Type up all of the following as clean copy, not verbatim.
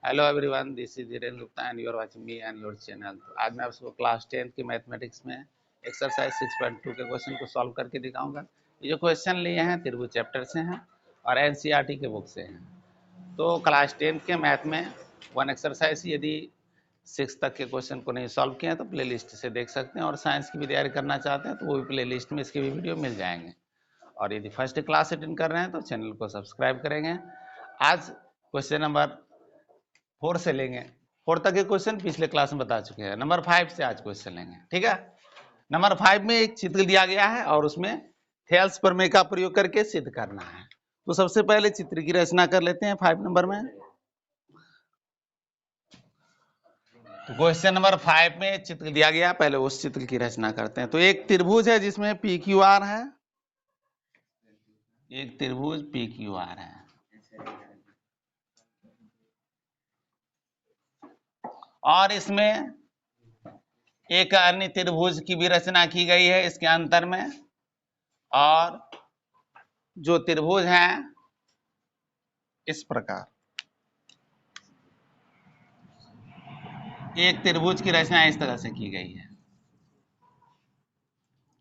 Hello everyone, this is Dhirendra Gupta and you are watching me and your channel. तो आज मैं आपको क्लास 10 की मैथमेटिक्स में एक्सरसाइज 6.2 के क्वेश्चन को सॉल्व करके दिखाऊंगा। ये जो क्वेश्चन लिए हैं त्रिभुज चैप्टर से हैं और एनसीईआरटी के बुक से हैं। तो क्लास 10 के मैथ में वन एक्सरसाइज यदि 6 तक के क्वेश्चन को नहीं सॉल्व किए हैं तो प्ले लिस्ट से देख सकते हैं, और साइंस की भी तैयारी करना चाहते हैं तो वो भी प्ले लिस्ट में इसके भी वीडियो मिल जाएंगे। और यदि फर्स्ट क्लास अटेंड कर रहे हैं तो चैनल को सब्सक्राइब करेंगे। आज क्वेश्चन नंबर 4 से लेंगे। 4 तक के क्वेश्चन पिछले क्लास में बता चुके हैं। नंबर 5 से आज क्वेश्चन लेंगे, ठीक है। नंबर 5 में एक चित्र दिया गया है और उसमें थेल्स प्रमेय का प्रयोग करके सिद्ध करना है। तो सबसे पहले चित्र की रचना कर लेते हैं 5 नंबर में। तो क्वेश्चन नंबर 5 में चित्र दिया गया, पहले उस चित्र की रचना करते हैं। तो एक त्रिभुज है जिसमें पी क्यू आर है, एक त्रिभुज पी क्यू आर है और इसमें एक अन्य त्रिभुज की भी रचना की गई है इसके अंतर में। और जो त्रिभुज हैं इस प्रकार, एक त्रिभुज की रचना इस तरह से की गई है,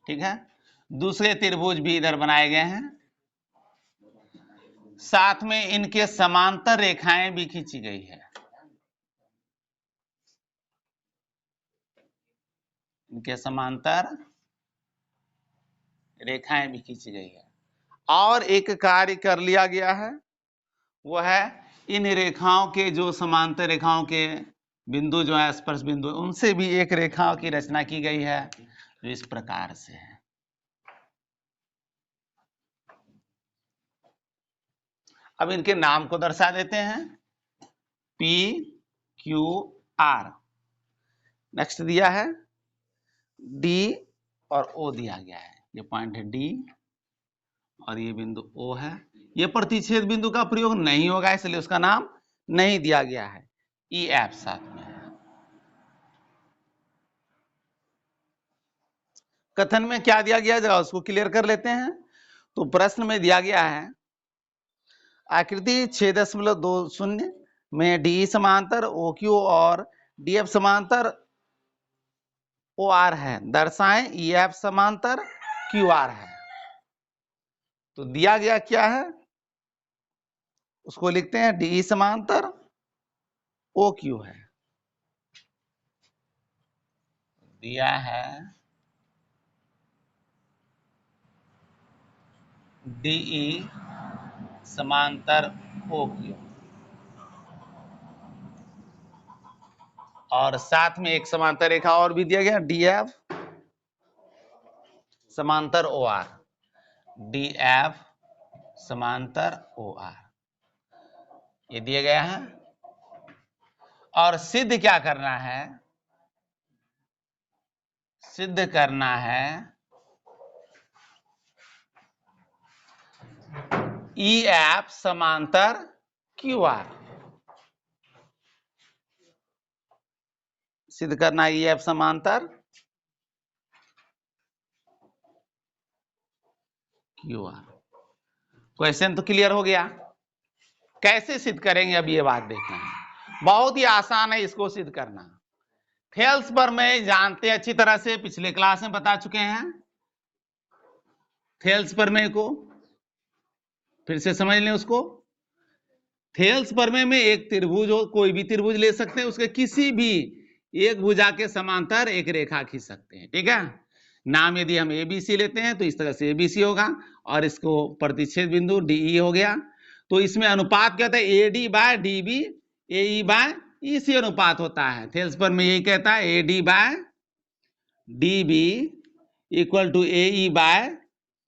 ठीक है। दूसरे त्रिभुज भी इधर बनाए गए हैं, साथ में इनके समांतर रेखाएं भी खींची गई है। इनके समांतर रेखाएं भी खींची गई है। और एक कार्य कर लिया गया है, वो है इन रेखाओं के जो समांतर रेखाओं के बिंदु जो है स्पर्श बिंदु, उनसे भी एक रेखा की रचना की गई है जो इस प्रकार से है। अब इनके नाम को दर्शा देते हैं, पी क्यू आर। नेक्स्ट दिया है डी और ओ दिया गया है। ये पॉइंट है डी और ये बिंदु ओ है। ये प्रतिच्छेद बिंदु का प्रयोग नहीं होगा इसलिए उसका नाम नहीं दिया गया है। ई एफ साथ में है। कथन में क्या दिया गया है उसको क्लियर कर लेते हैं। तो प्रश्न में दिया गया है आकृति 6.20 में डी समांतर ओ क्यू और डी एफ समांतर ओ आर है, दर्शाएं ई एफ समांतर क्यू आर है। तो दिया गया क्या है उसको लिखते हैं डी समांतर ओ क्यू है, दिया है डीई समांतर ओ क्यू और साथ में एक समांतर रेखा और भी दिया गया डी एफ समांतर ओ आर, डी एफ समांतर ओ आर, ये दिया गया है। और सिद्ध क्या करना है, सिद्ध करना है ई एफ समांतर क्यू आर, सिद्ध करना ई एफ समांतर क्यू आर। क्वेश्चन तो क्लियर हो गया। कैसे सिद्ध करेंगे अब ये बात देखना है। बहुत ही आसान है इसको सिद्ध करना। थेल्स प्रमेय जानते अच्छी तरह से, पिछले क्लास में बता चुके हैं। थेल्स प्रमेय को फिर से समझ लें उसको। थेल्स प्रमेय में एक त्रिभुज हो, कोई भी त्रिभुज ले सकते हैं, उसके किसी भी एक भुजा के समांतर एक रेखा खींच सकते हैं, ठीक है। नाम यदि हम एबीसी लेते हैं तो इस तरह से एबीसी होगा और इसको प्रतिच्छेद बिंदु डीई हो गया। तो इसमें अनुपात क्या होता है, AD by DB AE by EC अनुपात होता है। थेल्स प्रमेय यही कहता है AD by DB equal to AE by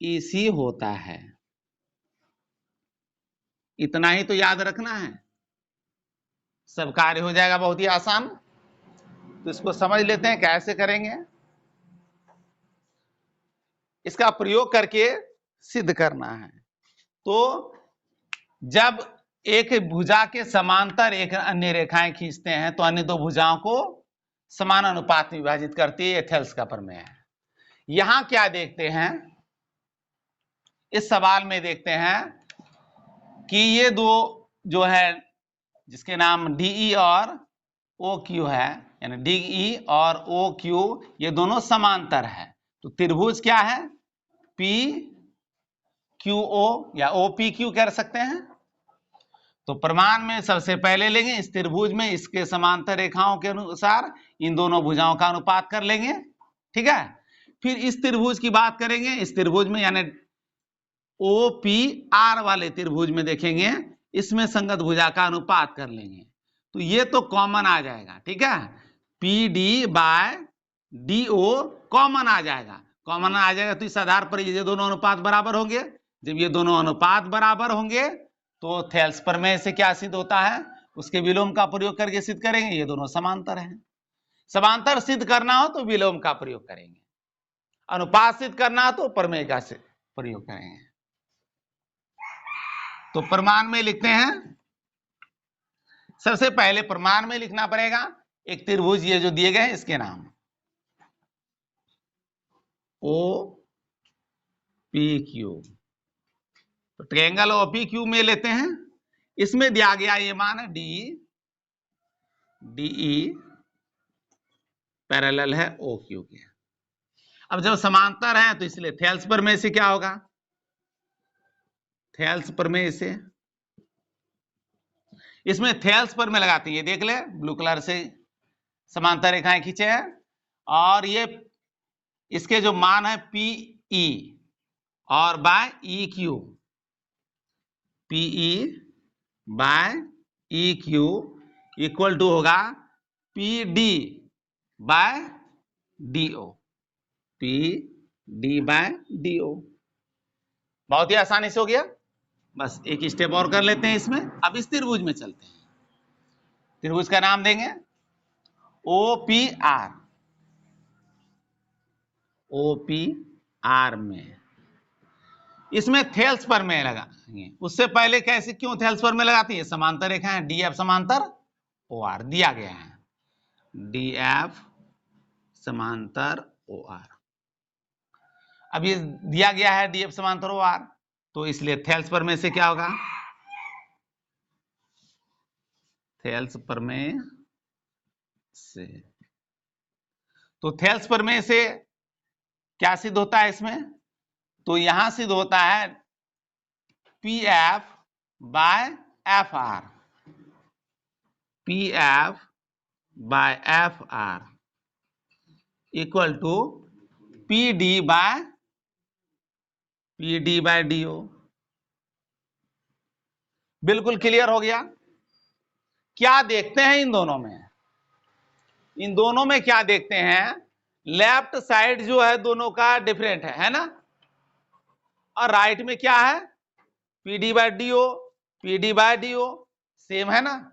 EC होता है। इतना ही तो याद रखना है, सब कार्य हो जाएगा बहुत ही आसान। तो इसको समझ लेते हैं कैसे करेंगे। इसका प्रयोग करके सिद्ध करना है। तो जब एक भुजा के समांतर एक अन्य रेखाएं खींचते हैं तो अन्य दो भुजाओं को समान अनुपात में विभाजित करती है। थेल्स का प्रमेय है। यहां क्या देखते हैं, इस सवाल में देखते हैं कि ये दो जो है जिसके नाम DE और OQ है, यानी DE और OQ ये दोनों समांतर है। तो त्रिभुज क्या है? PQO या OPQ कर सकते हैं। तो प्रमाण में सबसे पहले लेंगे इस त्रिभुज में इसके समांतर रेखाओं के अनुसार इन दोनों भुजाओं का अनुपात कर लेंगे, ठीक है। फिर इस त्रिभुज की बात करेंगे, इस त्रिभुज में यानी OPR वाले त्रिभुज में देखेंगे, इसमें संगत भुजा का अनुपात कर लेंगे। तो ये तो कॉमन आ जाएगा, ठीक है। PD बाय DO कॉमन आ जाएगा, कॉमन आ जाएगा तो इस आधार पर ये दोनों अनुपात बराबर होंगे। जब ये दोनों अनुपात बराबर होंगे तो थेल्स प्रमेय से क्या सिद्ध होता है? उसके विलोम का प्रयोग करके सिद्ध करेंगे, ये दोनों समांतर हैं। समांतर सिद्ध करना हो तो विलोम का प्रयोग करेंगे, अनुपात सिद्ध करना हो तो प्रमेय का प्रयोग करेंगे। तो प्रमाण में लिखते हैं, सबसे पहले प्रमाण में लिखना पड़ेगा एक त्रिभुज ये जो दिए गए हैं इसके नाम OPQ। तो ट्रायंगल OPQ में लेते हैं, इसमें दिया गया ये मान है DE पैरेलल है OQ के। अब जब समांतर है तो इसलिए थेल्स प्रमेय से क्या होगा? थेल्स प्रमेय से, इसमें थेल्स प्रमेय लगाते हैं, ये देख ले ब्लू कलर से समांतर रेखाएं खींचे हैं और ये इसके जो मान है PE और by EQ, PE by EQ equal to होगा PD by DO, PD by DO। बहुत ही आसानी से हो गया। बस एक स्टेप और कर लेते हैं इसमें। अब इस त्रिभुज में चलते हैं, त्रिभुज का नाम देंगे OPR। OPR में इसमें थेल्स प्रमेय लगाएंगे। उससे पहले कैसे क्यों थेल्स प्रमेय लगाती है? समांतर रेखा है, DF समांतर OR दिया गया है, DF समांतर OR। अब ये दिया गया है DF समांतर OR, तो इसलिए थेल्स प्रमेय से क्या होगा? थेल्स प्रमेय से, तो थेल्स प्रमेय से क्या सिद्ध होता है इसमें? तो यहां सिद्ध होता है PF by FR, PF by FR equal to PD by DO। बिल्कुल क्लियर हो गया। क्या देखते हैं इन दोनों में? इन दोनों में क्या देखते हैं? लेफ्ट साइड जो है दोनों का डिफरेंट है ना, और राइट में क्या है? PD by DO, PD by DO same है ना।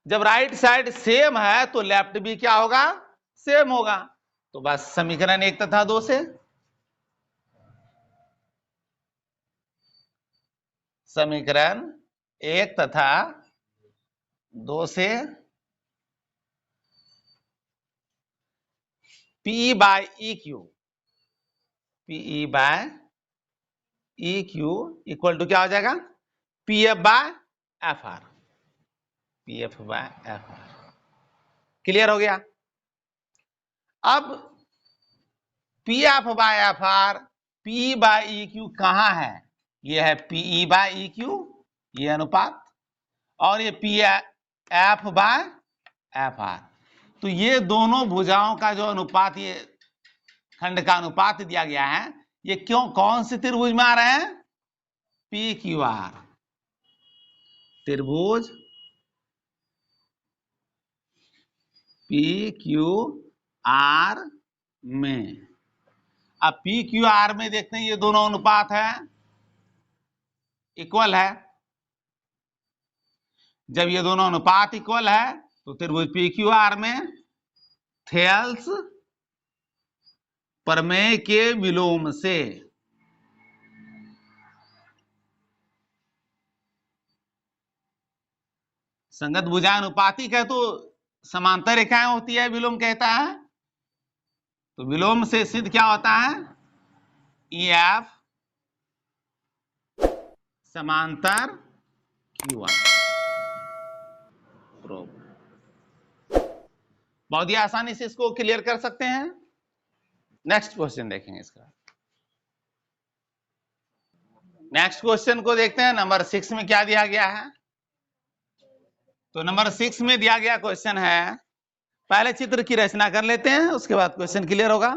जब राइट साइड सेम है तो लेफ्ट भी क्या होगा? सेम होगा। तो बस समीकरण 1 तथा 2 से, समीकरण 1 तथा 2 से PE by EQ, PE by EQ equal to क्या हो जाएगा? PF by FR, PF by FR। Clear हो गया। अब PF by FR, PE by EQ कहां है? ये है PE बाय EQ, ये अनुपात, और ये PF बाय FR। तो ये दोनों भुजाओं का जो अनुपात, ये खंड का अनुपात दिया गया है, ये क्यों कौन से त्रिभुज में आ रहे हैं? PQR त्रिभुज, PQR में। अब PQR में देखते हैं ये दोनों अनुपात है, इक्वल है। जब ये दोनों अनुपात इक्वल है तो त्रिभुज PQR में थेल्स प्रमेय के विलोम से संगत भुजा अनुपातिक है तो समांतर रेखाएं होती है, विलोम कहता है। तो विलोम से सिद्ध क्या होता है? EF समांतर QR। प्रोब। बहुत ही आसानी से इसको क्लियर कर सकते हैं। नेक्स्ट क्वेश्चन देखेंगे इसका। नेक्स्ट क्वेश्चन को देखते हैं। नंबर 6 में क्या दिया गया है? तो नंबर 6 में दिया गया क्वेश्चन है, पहले चित्र की रचना कर लेते हैं, उसके बाद क्वेश्चन क्लियर होगा।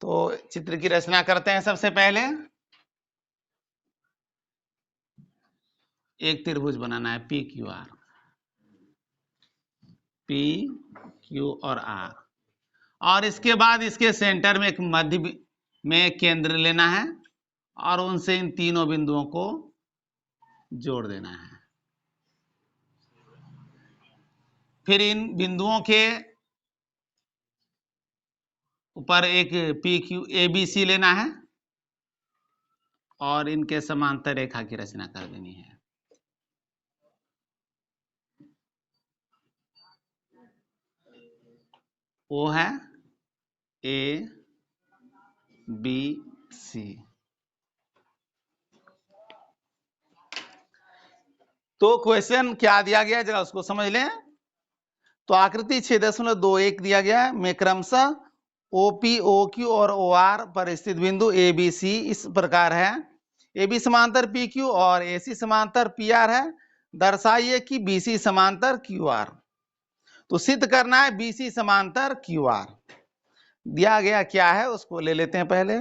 तो चित्र की रचना करते हैं। सबसे पहले एक त्रिभुज बनाना है, P Q R, P Q और आर, और इसके बाद इसके सेंटर में एक मध्य में केंद्र लेना है और उनसे इन तीनों बिंदुओं को जोड़ देना है। फिर इन बिंदुओं के ऊपर एक P Q A B C लेना है और इनके समांतर रेखा की रचना कर देनी है। वो है ए बी सी। तो क्वेश्चन क्या दिया गया जरा उसको समझ लें। तो आकृति 6.21 दिया गया है में क्रमशः ओपी, ओक्यू और ओआर पर स्थित बिंदु ए बी सी इस प्रकार है। ए बी समांतर पी क्यू और ए सी समांतर पी आर है। दर्शाइए कि बी सी समांतर क्यू आर। तो सिद्ध करना है बी सी समांतर क्यू आर। दिया गया क्या है उसको ले लेते हैं पहले।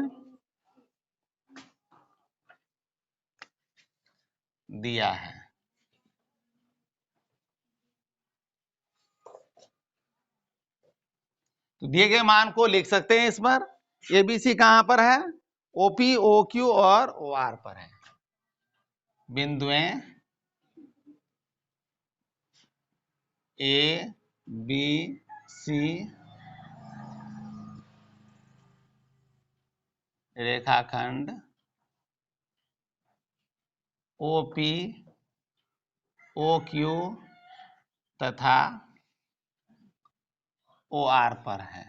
दिया है तो दिए गए मान को लिख सकते हैं इस पर। एबीसी कहां पर है? ओपी, ओक्यू और ओआर पर है। बिंदुएं ए बी सी रेखाखंड ओपी, ओक्यू तथा ओआर पर है,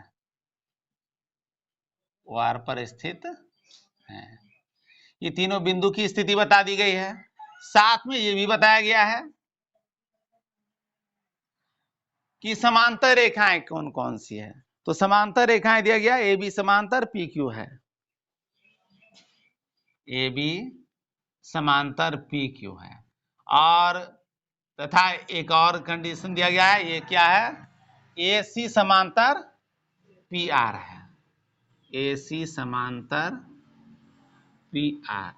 ओआर पर स्थित है। ये तीनों बिंदु की स्थिति बता दी गई है। साथ में ये भी बताया गया है कि समांतर रेखाएं कौन कौन सी है। तो समांतर रेखाएं दिया गया, ए बी समांतर पी क्यू है, ए बी समांतर पी क्यू है, और तथा एक और कंडीशन दिया गया है, ये क्या है? ए सी समांतर पी आर है, ए सी समांतर पी आर।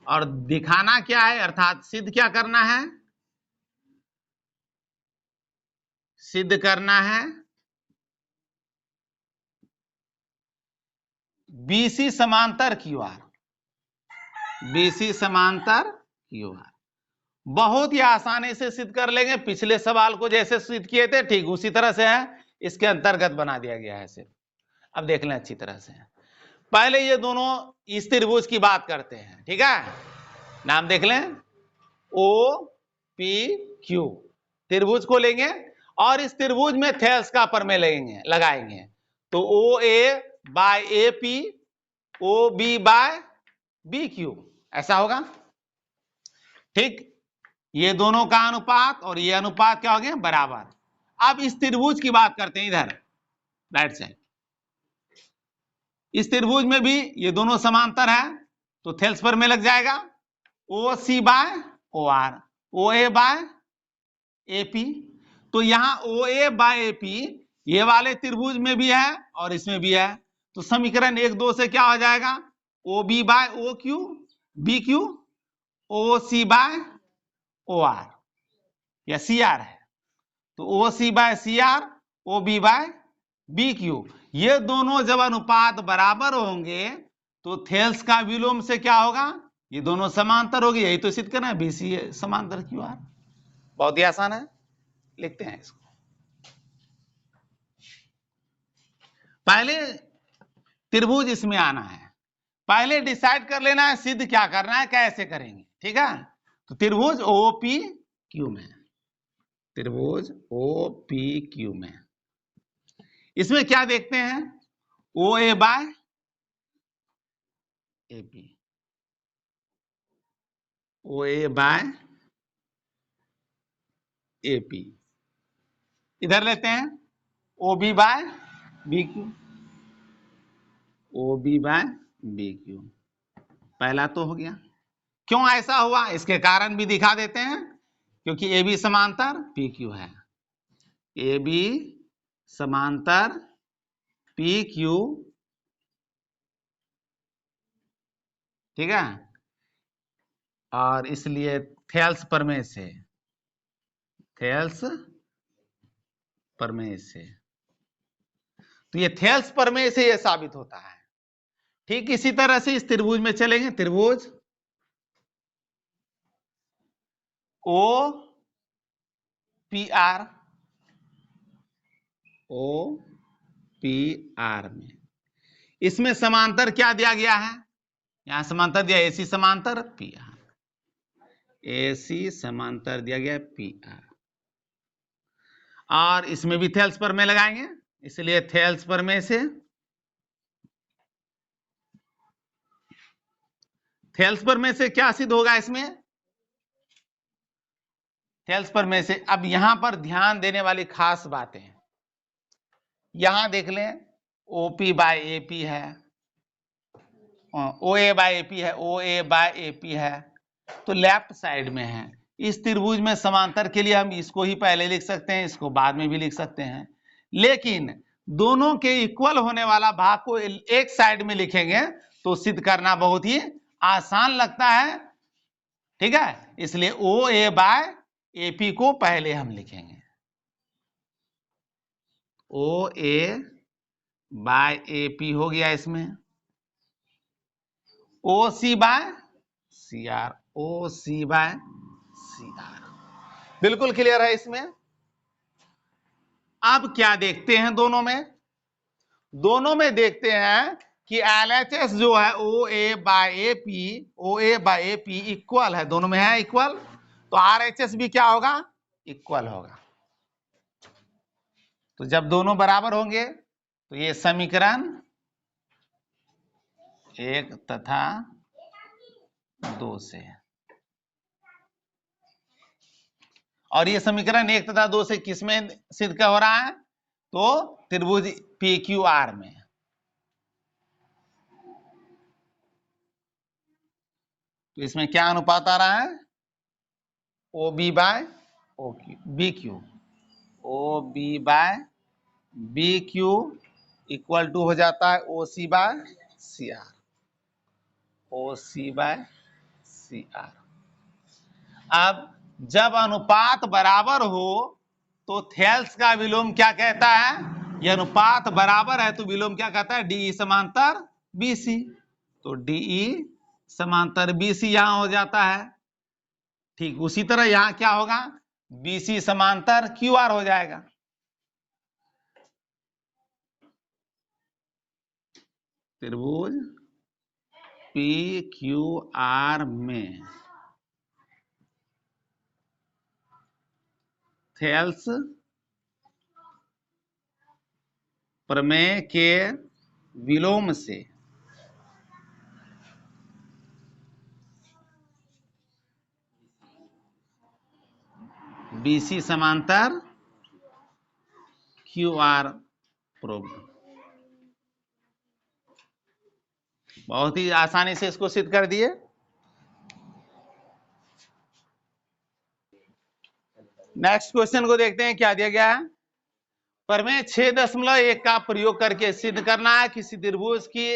और दिखाना क्या है, अर्थात सिद्ध क्या करना है? सिद्ध करना है बीसी समांतर क्यू आर, बीसी समांतर क्यू आर। बहुत ही आसानी से सिद्ध कर लेंगे। पिछले सवाल को जैसे सिद्ध किए थे ठीक उसी तरह से है, इसके अंतर्गत बना दिया गया है सिर्फ। अब देख लें अच्छी तरह से। पहले ये दोनों इस त्रिभुज की बात करते हैं, ठीक है? नाम देख लें, ओ पी क्यू त्रिभुज को लेंगे और इस त्रिभुज में थेल्स का प्रमेय लेंगे, लगाएंगे। तो O A by A P, O B by B Q, ऐसा होगा। ठीक, ये दोनों का अनुपात और ये अनुपात क्या हो गया? बराबर। अब इस त्रिभुज की बात करते हैं, इधर राइट साइड। इस त्रिभुज में भी ये दोनों समांतर है, तो थेल्स पर में लग जाएगा O C by O R, O A by A P. तो यहां ओ ए बाय ए पी ये वाले त्रिभुज में भी है और इसमें भी है। तो समीकरण 1-2 से क्या हो जाएगा? O B by O Q, B Q, O C by O R, या सी आर है। तो O C by C R, O B by B Q, ये दोनों जब अनुपात बराबर होंगे तो थेल्स का विलोम से क्या होगा? ये दोनों समांतर होगी। यही तो सिद्ध करना है, बीसी समांतर क्यू आर। बहुत ही आसान है, लिखते हैं इसको। पहले त्रिभुज इसमें आना है, पहले डिसाइड कर लेना है सिद्ध क्या करना है, कैसे करेंगे, ठीक है? तो त्रिभुज ओ पी क्यू में, त्रिभुज ओ पी क्यू में इसमें क्या देखते हैं? O A by A P, O A by A P. इधर लेते हैं O B by B Q, O B by B Q. पहला तो हो गया। क्यों ऐसा हुआ इसके कारण भी दिखा देते हैं, क्योंकि ए बी समांतर पी क्यू है। ए बी समांतर पी क्यू, ठीक है, और इसलिए थेल्स प्रमेय से, थेल्स प्रमेय से, तो ये थेल्स प्रमेय से ये साबित होता है। ठीक इसी तरह से इस त्रिभुज में चलेंगे, त्रिभुज O P R, O P R में इसमें समांतर क्या दिया गया है, यहां समांतर दिया एसी समांतर पी आर, एसी समांतर दिया गया पी आर, और इसमें भी थेल्स प्रमेय लगाएंगे, इसलिए थेल्स प्रमेय से, थेल्स प्रमेय से क्या सिद्ध होगा इसमें, थेल्स प्रमेय से। अब यहां पर ध्यान देने वाली खास बातें, यहां देख लें ओपी बाय एपी है, ओ ए बाय एपी है, ओ ए बाय एपी है, तो लेफ्ट साइड में है। इस त्रिभुज में समांतर के लिए हम इसको ही पहले लिख सकते हैं, इसको बाद में भी लिख सकते हैं, लेकिन दोनों के इक्वल होने वाला भाग को एक साइड में लिखेंगे तो सिद्ध करना बहुत ही आसान लगता है, ठीक है, इसलिए ओ ए बाय एपी को पहले हम लिखेंगे, ओ ए बाय एपी हो गया इसमें, ओ C by C R, O C by C are, बिल्कुल क्लियर है इसमें। अब क्या देखते हैं दोनों में, दोनों में देखते हैं कि एलएचएस जो है O A by A P, O A by A P equal है, दोनों में है इक्वल, तो आरएचएस भी क्या होगा, इक्वल होगा। तो जब दोनों बराबर होंगे तो ये समीकरण 1 तथा 2 से, और ये समीकरण 1 तथा 2 से किसमें सिद्ध हो रहा है, तो त्रिभुज पी क्यू आर में। तो इसमें क्या अनुपात आ रहा है, O B by O Q, B Q, O B by B Q equal to हो जाता है O C by C R, O C by C R. अब जब अनुपात बराबर हो तो थेल्स का विलोम क्या कहता है, ये अनुपात बराबर है तो विलोम क्या कहता है, डीई समांतर बीसी, तो डीई समांतर बीसी यहां हो जाता है। ठीक उसी तरह यहां क्या होगा, बीसी समांतर क्यू आर हो जाएगा। त्रिभुज पी क्यू आर में थेल्स प्रमेय के विलोम से बीसी समांतर क्यू आर प्रूव्ड, बहुत ही आसानी से इसको सिद्ध कर दिए। नेक्स्ट क्वेश्चन को देखते हैं क्या दिया गया है। प्रमेय 6.1 का प्रयोग करके सिद्ध करना है किसी त्रिभुज की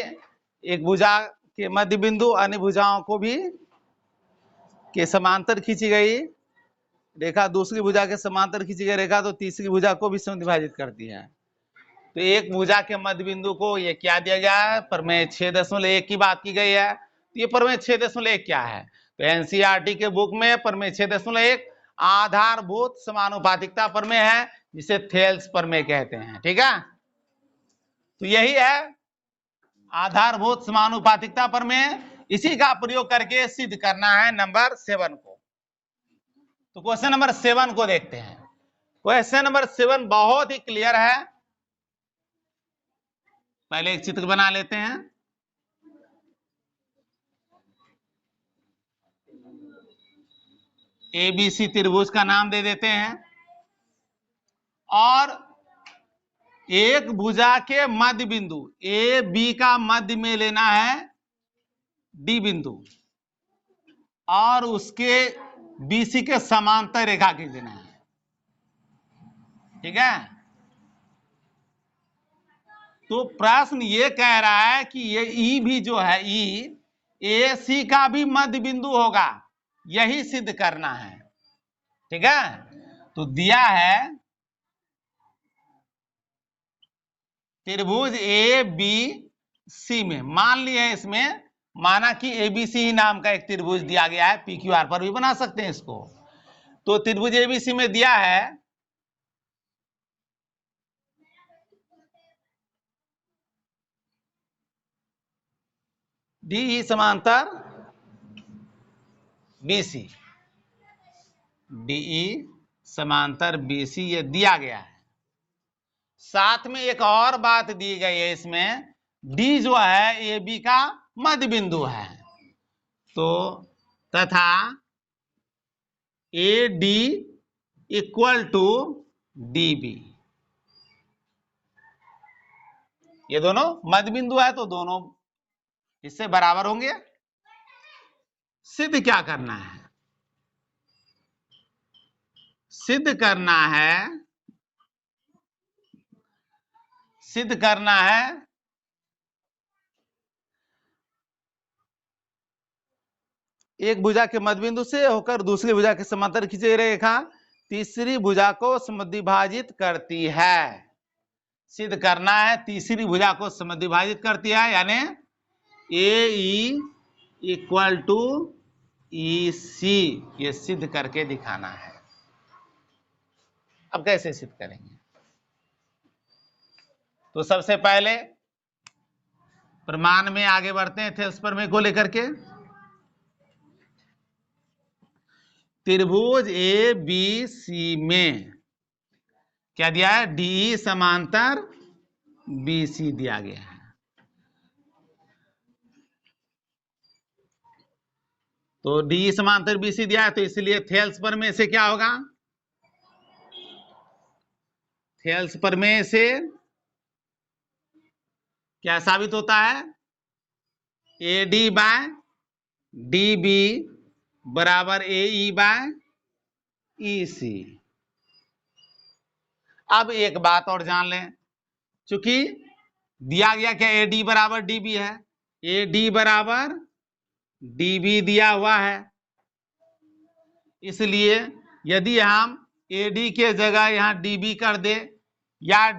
एक भुजा के मध्य बिंदु अन्य भुजाओं को भी के समांतर खींची गई रेखा, दूसरी भुजा के समांतर खींची गई रेखा तो तीसरी भुजा को भी विभाजित करती है। तो एक भुजा के मध्य बिंदु को ये क्या दिया गया है, प्रमेय 6.1 की बात की गई है। तो ये प्रमेय 6.1 क्या है, तो एनसीईआरटी के बुक में प्रमेय 6.1 आधारभूत समानुपातिकता प्रमेय है, जिसे थेल्स प्रमेय कहते हैं, ठीक है। तो यही है आधारभूत समानुपातिकता प्रमेय, इसी का प्रयोग करके सिद्ध करना है नंबर 7 को। तो क्वेश्चन नंबर 7 को देखते हैं। क्वेश्चन नंबर 7 बहुत ही क्लियर है, पहले एक चित्र बना लेते हैं। एबीसी त्रिभुज का नाम दे देते हैं, और एक भुजा के मध्य बिंदु ए बी का मध्य में लेना है डी बिंदु, और उसके बीसी के समांतर रेखा खींच देना है। ठीक है, तो प्रश्न ये कह रहा है कि ये ई भी जो है, ई ए सी का भी मध्य बिंदु होगा, यही सिद्ध करना है। ठीक है, तो दिया है त्रिभुज ए बी सी में, मान लिए इसमें, माना कि एबीसी नाम का एक त्रिभुज दिया गया है, पी क्यू आर पर भी बना सकते हैं इसको। तो त्रिभुज एबीसी में दिया है डी समांतर बीसी, डीई समांतर बीसी ये दिया गया है। साथ में एक और बात दी गई है इसमें, डी जो है ए बी का मध्य बिंदु है, तो तथा A D equal to D B, ये दोनों मध्य बिंदु है तो दोनों इससे बराबर होंगे। सिद्ध क्या करना है? सिद्ध करना है एक भुजा के मध्य बिंदु से होकर दूसरी भुजा के समांतर खींची रेखा तीसरी भुजा को समद्विभाजित करती है। सिद्ध करना है तीसरी भुजा को समद्विभाजित करती है, यानी ए ई इक्वल टू ई सी, ये सिद्ध करके दिखाना है। अब कैसे सिद्ध करेंगे? तो सबसे पहले प्रमाण में आगे बढ़ते हैं, थेल्स प्रमेय को लेकर के। त्रिभुज ए बी सी में क्या दिया है? डी समांतर बी सी दिया गया है। तो डी समांतर बी सी दिया है, तो इसलिए थेल्स प्रमेय से क्या होगा? थेल्स प्रमेय से क्या साबित होता है? A D by D B बराबर A E by E C. अब एक बात और जान लें, चूंकि दिया गया क्या, ए डी बराबर डी बी है, ए डी बराबर डी बी दिया हुआ है, इसलिए यदि हम ए डी के जगह यहां डी बी कर दे या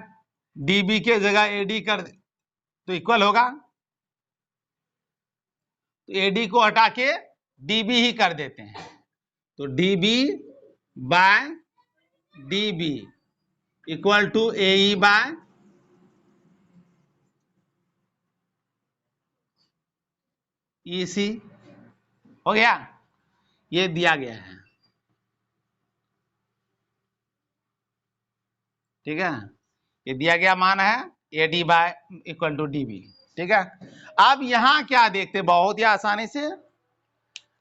डी बी के जगह ए डी कर दे तो इक्वल होगा। तो ए डी को हटा के डी बी ही कर देते हैं, तो D B by D B equal to A E by E C हो गया। ये दिया गया है, ठीक है, ये दिया गया मान है A D by equal to D B. ठीक है, अब यहां क्या देखते, बहुत ही आसानी से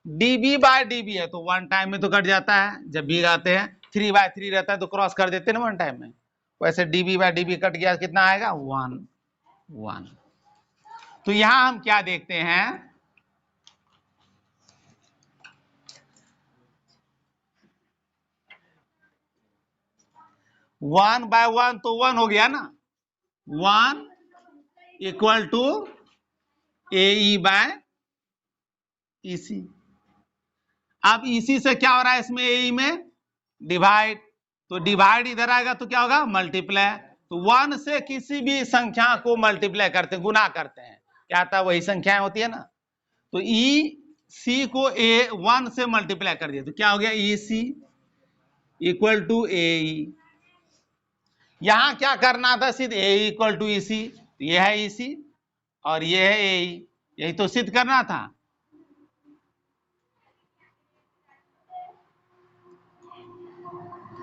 डीबी बाय डीबी है तो वन टाइम में तो कट जाता है, जब भी रहते हैं 3/3 रहता है तो क्रॉस कर देते हैं ना वन टाइम में, वैसे डीबी बाय डीबी कट गया, कितना आएगा? 1 तो यहां हम क्या देखते हैं, 1/1 तो 1 हो गया ना, 1 equal to A E by E C. अब इसी से क्या हो रहा है इसमें, ए में डिवाइड, तो डिवाइड इधर आएगा तो क्या होगा? मल्टीप्लाई। तो 1 से किसी भी संख्या को मल्टीप्लाई करते हैं, गुना करते हैं, क्या आता है? वही संख्याएं होती है ना। तो ई सी को ए 1 से मल्टीप्लाई कर दिया तो क्या हो गया? ई सी इक्वल टू ए ई। यहां क्या करना था? सिर्फ ए इक्वल टू ई सी, ये है ई सी और ये है ए ई, यही तो सिद्ध करना था।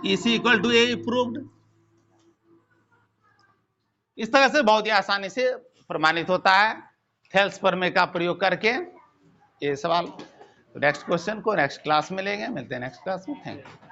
इसी इक्वल टू ए प्रूव्ड। इस तरह से बहुत ही आसानी से प्रमाणित होता है थेल्स प्रमेय का प्रयोग करके ये सवाल। तो नेक्स्ट क्वेश्चन को नेक्स्ट क्लास में लेंगे, मिलते हैं नेक्स्ट क्लास में। Thank you.